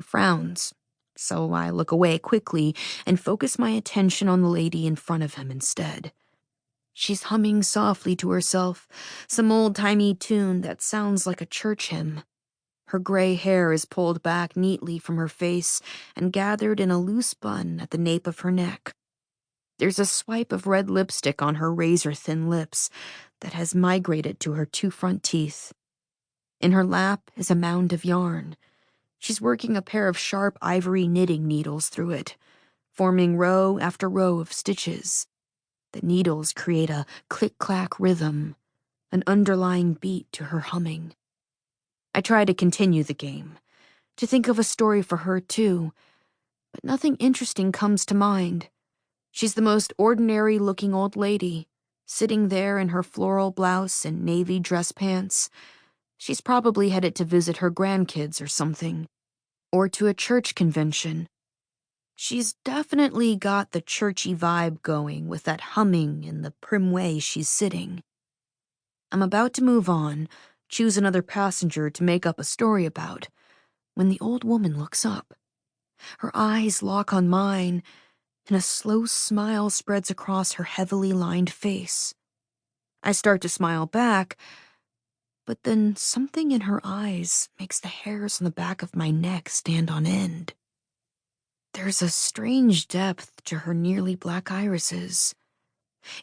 frowns, so I look away quickly and focus my attention on the lady in front of him instead. She's humming softly to herself, some old-timey tune that sounds like a church hymn. Her gray hair is pulled back neatly from her face and gathered in a loose bun at the nape of her neck. There's a swipe of red lipstick on her razor-thin lips that has migrated to her two front teeth. In her lap is a mound of yarn. She's working a pair of sharp ivory knitting needles through it, forming row after row of stitches. The needles create a click-clack rhythm, an underlying beat to her humming. I try to continue the game, to think of a story for her too, but nothing interesting comes to mind. She's the most ordinary-looking old lady, sitting there in her floral blouse and navy dress pants. She's probably headed to visit her grandkids or something, or to a church convention. She's definitely got the churchy vibe going with that humming and the prim way she's sitting. I'm about to move on, choose another passenger to make up a story about, when the old woman looks up. Her eyes lock on mine, and a slow smile spreads across her heavily lined face. I start to smile back, but then something in her eyes makes the hairs on the back of my neck stand on end. There's a strange depth to her nearly black irises.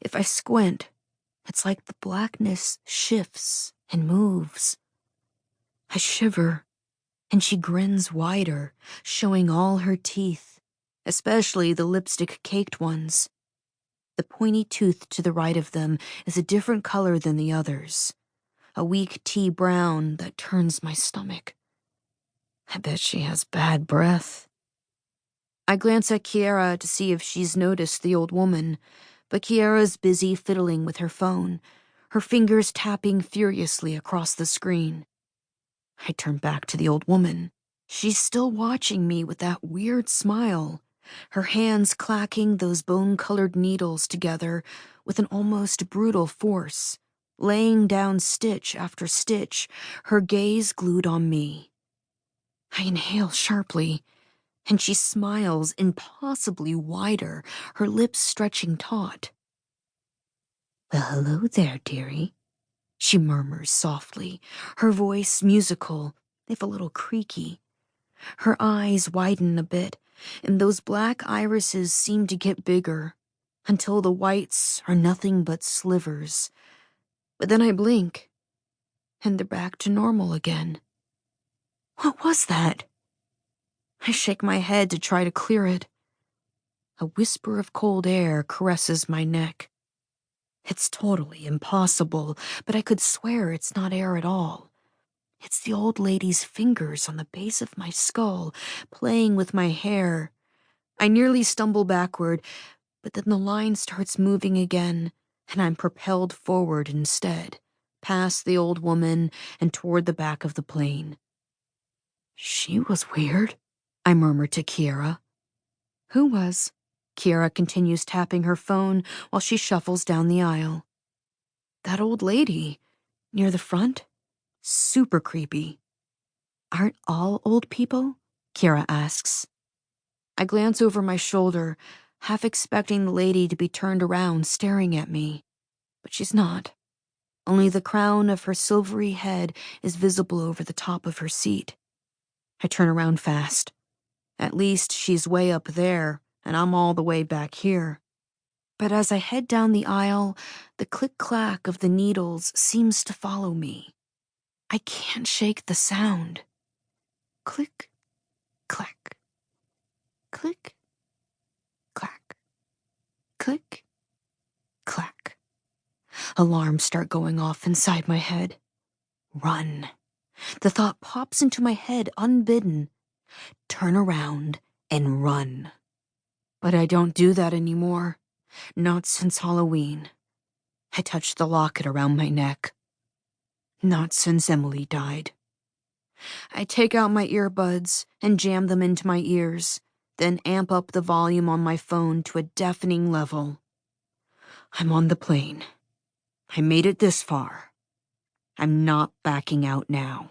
If I squint, it's like the blackness shifts and moves. I shiver, and she grins wider, showing all her teeth, especially the lipstick-caked ones. The pointy tooth to the right of them is a different color than the others, a weak tea brown that turns my stomach. I bet she has bad breath. I glance at Kiara to see if she's noticed the old woman, but Kiara's busy fiddling with her phone, her fingers tapping furiously across the screen. I turn back to the old woman. She's still watching me with that weird smile, her hands clacking those bone-colored needles together with an almost brutal force, laying down stitch after stitch, her gaze glued on me. I inhale sharply, and she smiles impossibly wider, her lips stretching taut. "Well, hello there, dearie," she murmurs softly, her voice musical, if a little creaky. Her eyes widen a bit, and those black irises seem to get bigger, until the whites are nothing but slivers. But then I blink, and they're back to normal again. What was that? I shake my head to try to clear it. A whisper of cold air caresses my neck. It's totally impossible, but I could swear it's not air at all. It's the old lady's fingers on the base of my skull, playing with my hair. I nearly stumble backward, but then the line starts moving again, and I'm propelled forward instead, past the old woman and toward the back of the plane. She was weird, I murmur to Kiara. Who was? Kiara continues tapping her phone while she shuffles down the aisle. That old lady, near the front? Super creepy. Aren't all old people? Kiara asks. I glance over my shoulder, half expecting the lady to be turned around staring at me. But she's not. Only the crown of her silvery head is visible over the top of her seat. I turn around fast. At least she's way up there, and I'm all the way back here. But as I head down the aisle, the click-clack of the needles seems to follow me. I can't shake the sound. Click, clack. Click, clack. Click, clack. Alarms start going off inside my head. Run. The thought pops into my head unbidden. Turn around and run. But I don't do that anymore. Not since Halloween. I touch the locket around my neck. Not since Emily died. I take out my earbuds and jam them into my ears, then amp up the volume on my phone to a deafening level. I'm on the plane. I made it this far. I'm not backing out now.